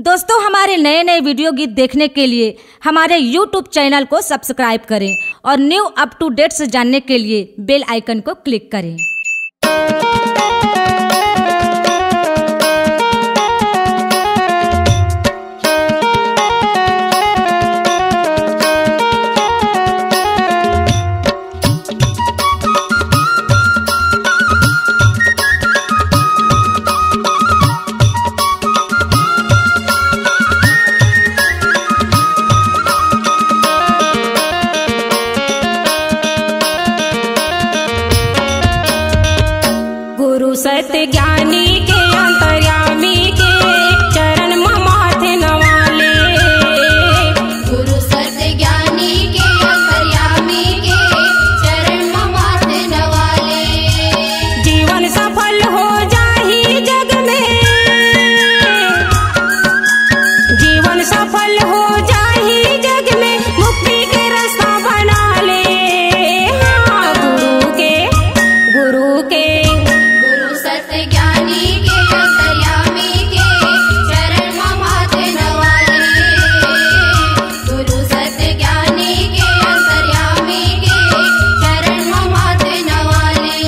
दोस्तों, हमारे नए नए वीडियो गीत देखने के लिए हमारे YouTube चैनल को सब्सक्राइब करें और न्यू अप टू डेट्स जानने के लिए बेल आइकन को क्लिक करें। सत्य ज्ञानी के अंतर्यामी के चरण माथे नवाले। गुरु सत्य ज्ञानी के अंतर्यामी के चरण माथे नवाले। जीवन सफल हो जाही जग में, जीवन सफल हो जाही जग में, मुक्ति के रास्ता बना ले। हाँ, गुरु के सत्य ज्ञानी के अंतर्यामी के चरण माथे नवाले। गुरु सत्य ज्ञानी के अंतर्यामी के चरण माथे नवाले।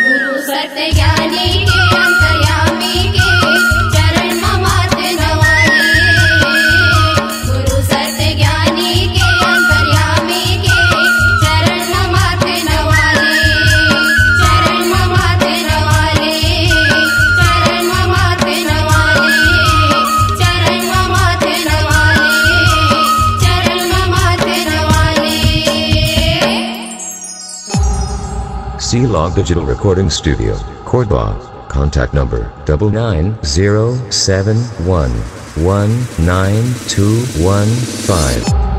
गुरु सत्य ज्ञानी C-Log Digital Recording Studio, Cordoba. Contact number 99071192115.